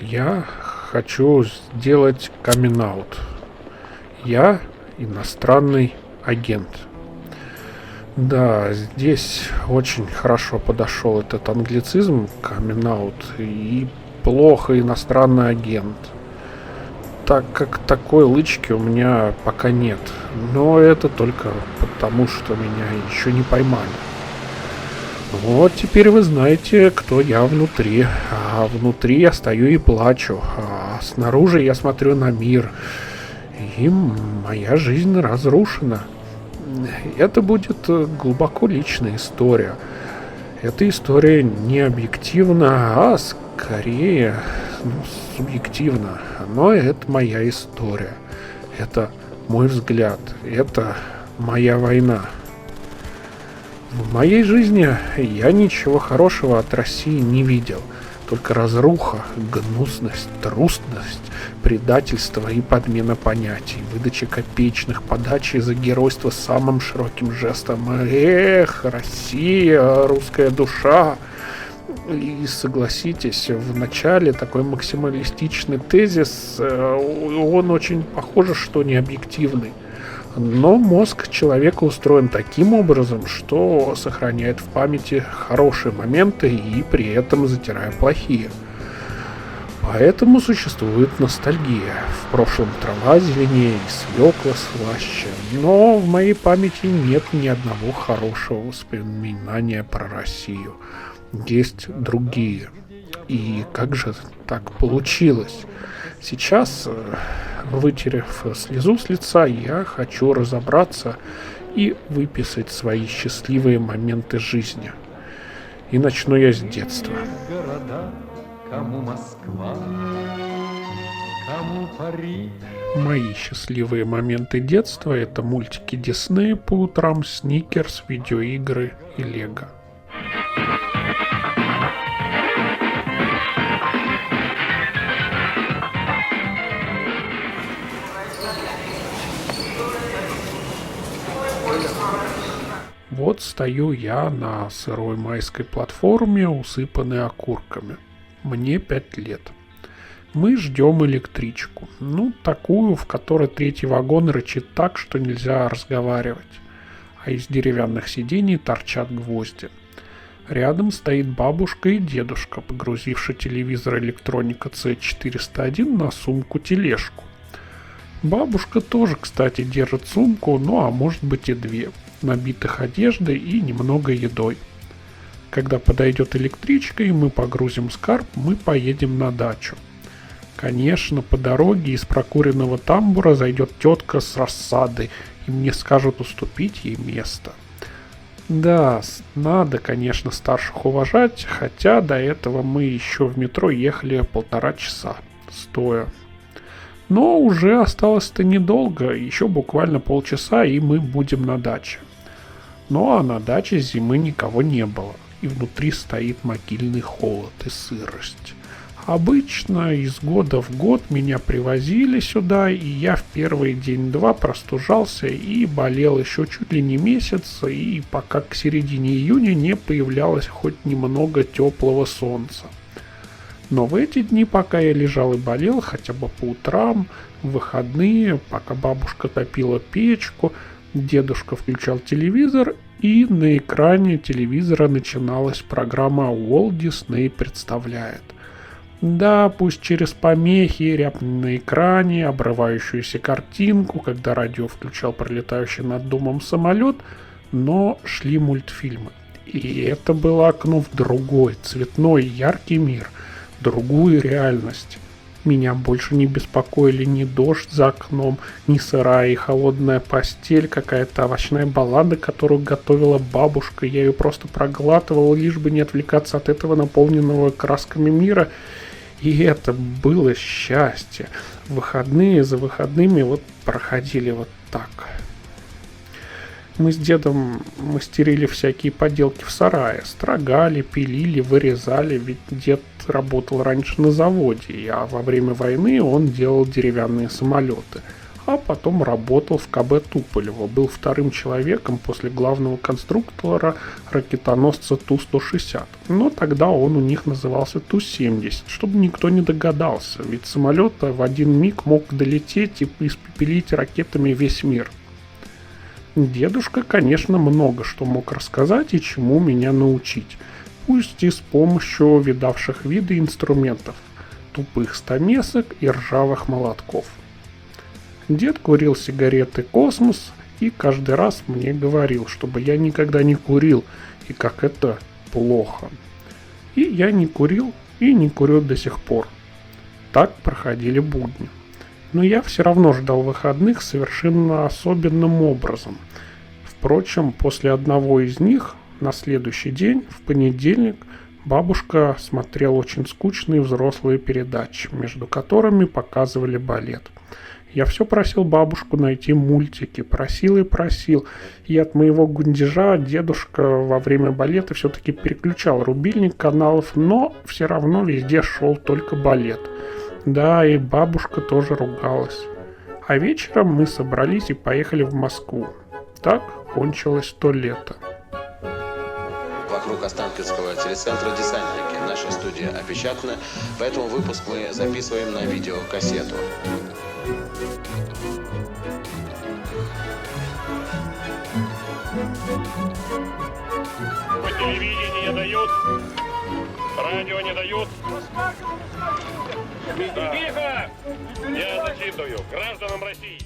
Я хочу сделать камин-аут. Я иностранный агент. Да, здесь очень хорошо подошел этот англицизм камин-аут и плохо иностранный агент. Так как такой лычки у меня пока нет. Но это только потому, что меня еще не поймали. Вот теперь вы знаете, кто я внутри. А внутри я стою и плачу. А снаружи я смотрю на мир. И моя жизнь разрушена. Это будет глубоко личная история. Эта история не объективна, а скорее субъективна. Но это моя история. Это мой взгляд. Это моя война. В моей жизни я ничего хорошего от России не видел. Только разруха, гнусность, трусность, предательство и подмена понятий, выдача копеечных, подачи за геройство самым широким жестом. Эх, Россия, русская душа. И согласитесь, в начале такой максималистичный тезис, он очень похоже, что не объективный. Но мозг человека устроен таким образом, что сохраняет в памяти хорошие моменты и при этом затирая плохие. Поэтому существует ностальгия. В прошлом трава зеленее и свекла слаще. Но в моей памяти нет ни одного хорошего воспоминания про Россию. Есть другие. И как же так получилось? Сейчас, вытерев слезу с лица, я хочу разобраться и выписать свои счастливые моменты жизни. И начну я с детства. Кому Москва, кому Париж. Мои счастливые моменты детства — это мультики Диснея по утрам, Сникерс, видеоигры и Лего. Вот стою я на сырой майской платформе, усыпанной окурками. Мне 5 лет. Мы ждем электричку. Такую, в которой третий вагон рычит так, что нельзя разговаривать. А из деревянных сидений торчат гвозди. Рядом стоит бабушка и дедушка, погрузивший телевизор электроника C401 на сумку-тележку. Бабушка тоже, кстати, держит сумку, а может быть и две, набитых одеждой и немного едой. Когда подойдет электричка и мы погрузим скарб, мы поедем на дачу. Конечно, по дороге из прокуренного тамбура зайдет тетка с рассадой, и мне скажут уступить ей место. Да, надо, конечно, старших уважать, хотя до этого мы еще в метро ехали 1,5 часа, стоя. Но уже осталось-то недолго, еще буквально полчаса, и мы будем на даче. А на даче зимы никого не было, и внутри стоит могильный холод и сырость. Обычно из года в год меня привозили сюда, и я в первый день-два простужался и болел еще чуть ли не месяц, и пока к середине июня не появлялось хоть немного теплого солнца. Но в эти дни, пока я лежал и болел, хотя бы по утрам, в выходные, пока бабушка топила печку, дедушка включал телевизор, и на экране телевизора начиналась программа Walt Disney представляет. Да, пусть через помехи, ряб на экране, обрывающуюся картинку, когда радио включал пролетающий над домом самолет, но шли мультфильмы. И это было окно в другой, цветной, яркий мир, другую реальность. Меня больше не беспокоили ни дождь за окном, ни сырая и холодная постель, какая-то овощная баллада, которую готовила бабушка. Я ее просто проглатывал, лишь бы не отвлекаться от этого наполненного красками мира. И это было счастье. Выходные за выходными проходили вот так. Мы с дедом мастерили всякие поделки в сарае. Строгали, пилили, вырезали, ведь дед работал раньше на заводе, а во время войны он делал деревянные самолеты. а потом работал в КБ Туполева. Был вторым человеком после главного конструктора ракетоносца Ту-160. Но тогда он у них назывался Ту-70, чтобы никто не догадался, ведь самолет в один миг мог долететь и испепелить ракетами весь мир. Дедушка, конечно, много что мог рассказать и чему меня научить, пусть и с помощью видавших виды инструментов, тупых стамесок и ржавых молотков. Дед курил сигареты «Космос» и каждый раз мне говорил, чтобы я никогда не курил и как это плохо. И я не курил и не курю до сих пор. Так проходили будни. Но я все равно ждал выходных совершенно особенным образом. Впрочем, после одного из них, на следующий день, в понедельник, бабушка смотрела очень скучные взрослые передачи, между которыми показывали балет. Я все просил бабушку найти мультики, просил и просил, и от моего гундежа дедушка во время балета все-таки переключал рубильник каналов, но все равно везде шел только балет. Да, и бабушка тоже ругалась. А вечером мы собрались и поехали в Москву. Так кончилось то лето. Вокруг Останкинского телецентра «Десантники». Наша студия опечатана, поэтому выпуск мы записываем на видеокассету. По телевидению не дают, радио не дают. Тихо! Я зачитываю гражданам России.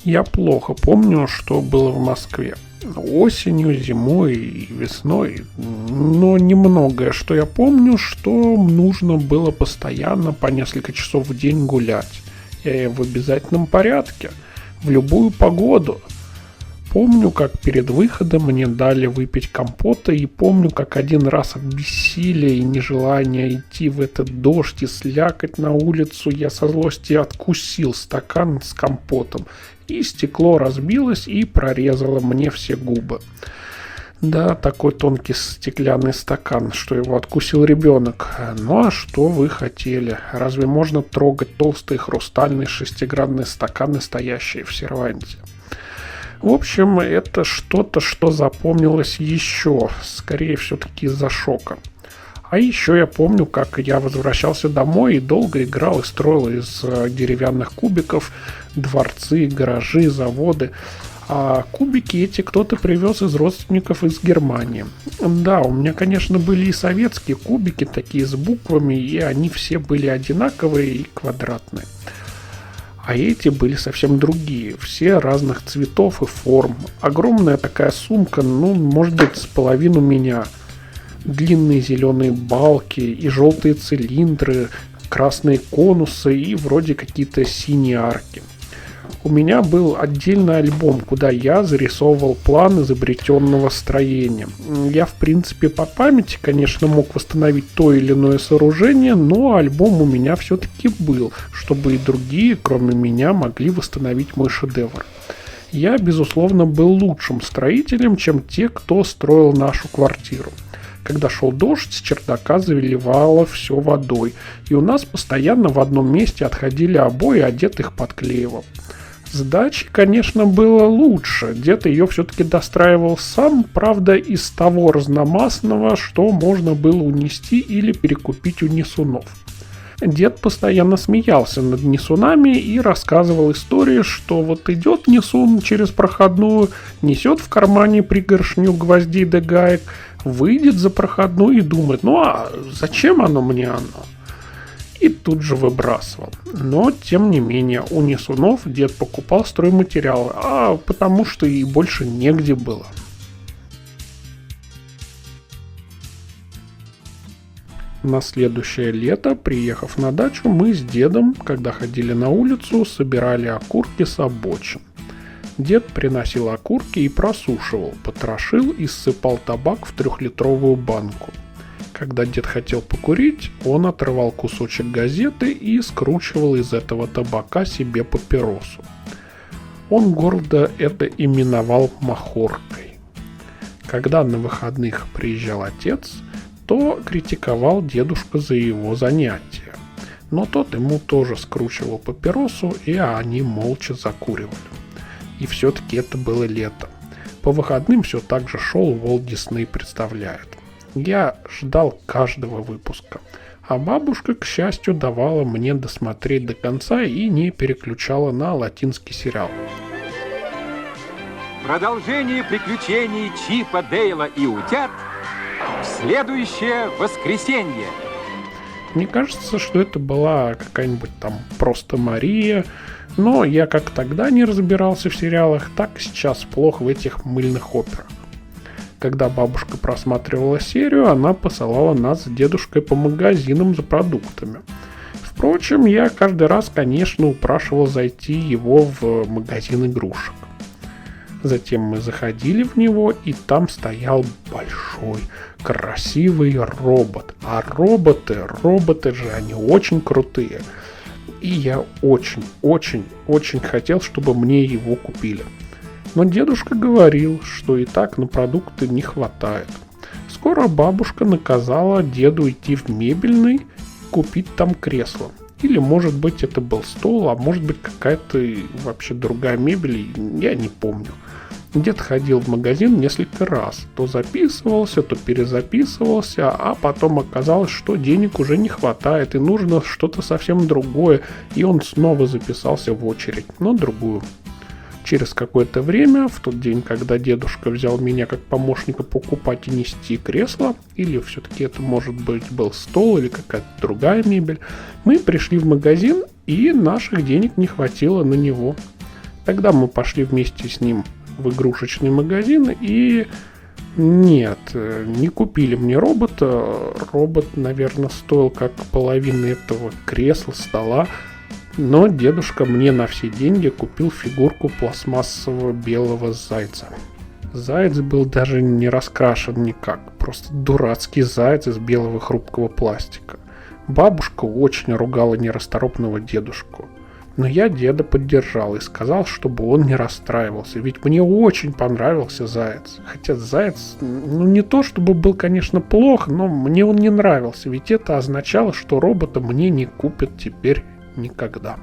Я плохо помню, что было в Москве. Осенью, зимой и весной. Но немногое, что я помню, что нужно было постоянно по несколько часов в день гулять. И в обязательном порядке. В любую погоду. Помню, как перед выходом мне дали выпить компота, и помню, как один раз от бессилия и нежелания идти в этот дождь и слякоть на улицу я со злости откусил стакан с компотом, и стекло разбилось и прорезало мне все губы. Да, такой тонкий стеклянный стакан, что его откусил ребенок. Ну а что вы хотели? Разве можно трогать толстые хрустальные шестигранные стаканы, стоящие в серванте? В общем, это что-то, что запомнилось еще, скорее все-таки из-за шока. А еще я помню, как я возвращался домой и долго играл и строил из деревянных кубиков дворцы, гаражи, заводы. А кубики эти кто-то привез из родственников из Германии. Да, у меня, конечно, были и советские кубики, такие с буквами, и они все были одинаковые и квадратные. А эти были совсем другие, все разных цветов и форм. Огромная такая сумка, ну, может быть, с половину меня. Длинные зеленые балки и желтые цилиндры, красные конусы и вроде какие-то синие арки. У меня был отдельный альбом, куда я зарисовывал план изобретенного строения. Я, в принципе, по памяти, конечно, мог восстановить то или иное сооружение, но альбом у меня все-таки был, чтобы и другие, кроме меня, могли восстановить мой шедевр. Я, безусловно, был лучшим строителем, чем те, кто строил нашу квартиру. Когда шел дождь, с чердака заливало все водой, и у нас постоянно в одном месте отходили обои, а дед их подклеивал. С дачей, конечно, было лучше. Дед ее все-таки достраивал сам, правда, из того разномастного, что можно было унести или перекупить у несунов. Дед постоянно смеялся над несунами и рассказывал истории, что вот идет несун через проходную, несет в кармане пригоршню гвоздей да гаек, выйдет за проходную и думает, ну а зачем оно мне оно? И тут же выбрасывал. Но, тем не менее, у несунов дед покупал стройматериалы, потому что и больше негде было. На следующее лето, приехав на дачу, мы с дедом, когда ходили на улицу, собирали окурки с обочин. Дед приносил окурки и просушивал, потрошил и ссыпал табак в 3-литровую банку. Когда дед хотел покурить, он отрывал кусочек газеты и скручивал из этого табака себе папиросу. Он гордо это именовал махоркой. Когда на выходных приезжал отец, то критиковал дедушку за его занятия. но тот ему тоже скручивал папиросу, и они молча закуривали. И все-таки это было лето. По выходным все так же шел Walt Disney представляет. Я ждал каждого выпуска, а бабушка, к счастью, давала мне досмотреть до конца и не переключала на латинский сериал. Продолжение приключений Чипа, Дейла и утят в следующее воскресенье. Мне кажется, что это была какая-нибудь там просто Мария, но я как тогда не разбирался в сериалах, так и сейчас плохо в этих мыльных операх. Когда бабушка просматривала серию, она посылала нас с дедушкой по магазинам за продуктами. Впрочем, я каждый раз, конечно, упрашивал зайти его в магазин игрушек. Затем мы заходили в него, и там стоял большой, красивый робот. А роботы же, они очень крутые. И я очень хотел, чтобы мне его купили. Но дедушка говорил, что и так на продукты не хватает. Скоро бабушка наказала деду идти в мебельный, купить там кресло. Или, может быть, это был стол, а может быть, какая-то вообще другая мебель, я не помню. Дед ходил в магазин несколько раз, то записывался, то перезаписывался, а потом оказалось, что денег уже не хватает и нужно что-то совсем другое, и он снова записался в очередь, но другую. Через какое-то время, в тот день, когда дедушка взял меня как помощника покупать и нести кресло, или все-таки это, может быть, был стол или какая-то другая мебель, мы пришли в магазин, и наших денег не хватило на него. Тогда мы пошли вместе с ним в игрушечный магазин, и нет, не купили мне робота. Робот, наверное, стоил как половина этого кресла, стола. Но дедушка мне на все деньги купил фигурку пластмассового белого зайца. Заяц был даже не раскрашен никак, просто дурацкий заяц из белого хрупкого пластика. Бабушка очень ругала нерасторопного дедушку. Но я деда поддержал и сказал, чтобы он не расстраивался, ведь мне очень понравился заяц. Хотя заяц, не то чтобы был, конечно, плох, но мне он не нравился, ведь это означало, что робота мне не купят теперь никогда.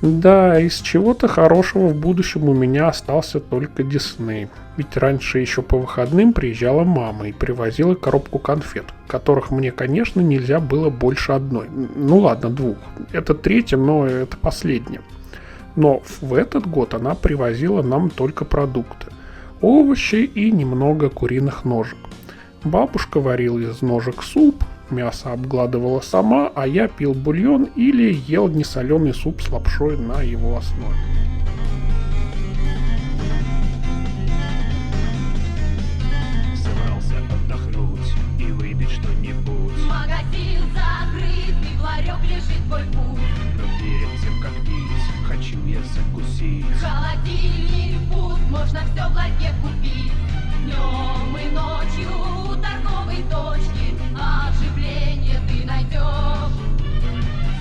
Да, из чего-то хорошего в будущем у меня остался только Дисней. Ведь раньше еще по выходным приезжала мама и привозила коробку конфет, которых мне, конечно, нельзя было больше одной. Ну ладно, двух. Это третья, но это последняя. Но в этот год она привозила нам только продукты. Овощи и немного куриных ножек. Бабушка варила из ножек суп, мясо обгладывала сама, а я пил бульон или ел несоленый суп с лапшой на его основе. Собрался отдохнуть и выпить что-нибудь. Магазин закрыт, и в ларек лежит твой путь. Но перед тем, как пить, хочу я закусить. Холодильник пуст, можно все в ларьке купить. Днем и ночью у торговой точки оживление ты найдешь.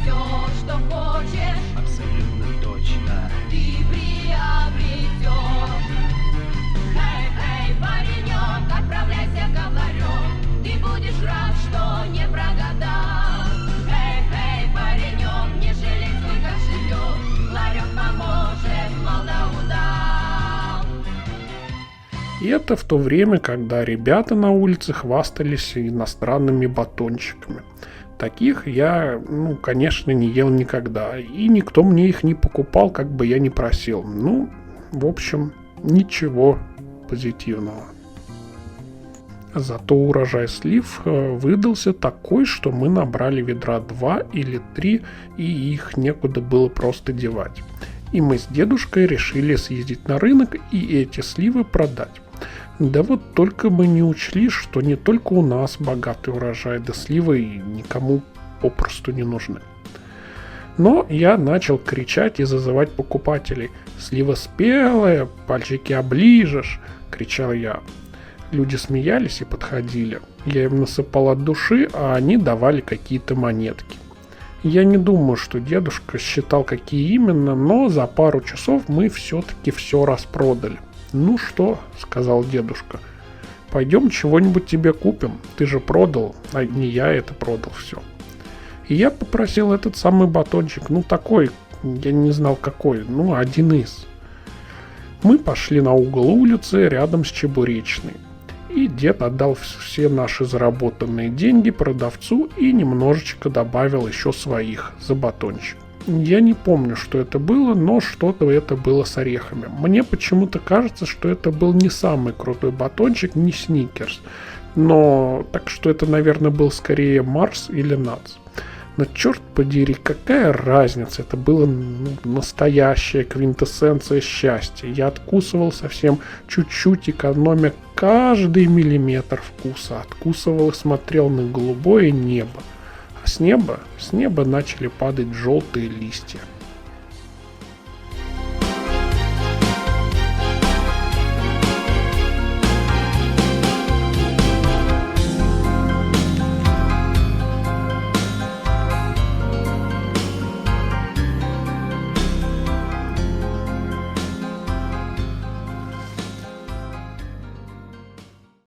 Все, что хочешь, Абсолютно точно. ты приобретешь. Хей, паренек, отправляйся ко ларек, ты будешь рад, что не прогадал. Хей, паренек, не жалей свой кошелек, ларек поможет, мол да удал. И это в то время, когда ребята на улице хвастались иностранными батончиками. Таких я, конечно, не ел никогда. И никто мне их не покупал, как бы я ни просил. В общем, ничего позитивного. Зато урожай слив выдался такой, что мы набрали ведра 2 или 3, и их некуда было просто девать. И мы с дедушкой решили съездить на рынок и эти сливы продать. Да вот только мы не учли, что не только у нас богатый урожай, да сливы никому попросту не нужны. Но я начал кричать и зазывать покупателей. «Слива спелая, пальчики оближешь!» — кричал я. Люди смеялись и подходили. Я им насыпал от души, а они давали какие-то монетки. Я не думаю, что дедушка считал, какие именно, но за пару часов мы все-таки все распродали. «Ну что?» — сказал дедушка. «Пойдем чего-нибудь тебе купим. Ты же продал, а не я это продал все». И я попросил этот самый батончик, ну такой, я не знал какой, ну один из. Мы пошли на угол улицы рядом с Чебуречной. И дед отдал все наши заработанные деньги продавцу и немножечко добавил еще своих за батончик. Я не помню, что это было, но что-то это было с орехами. Мне почему-то кажется, что это был не самый крутой батончик, не Сникерс. Но так что это, наверное, был скорее Марс или Нац. Но черт подери, какая разница, это было настоящая квинтэссенция счастья. Я откусывал совсем чуть-чуть, экономя каждый миллиметр вкуса. Откусывал и смотрел на голубое небо. А с неба начали падать желтые листья.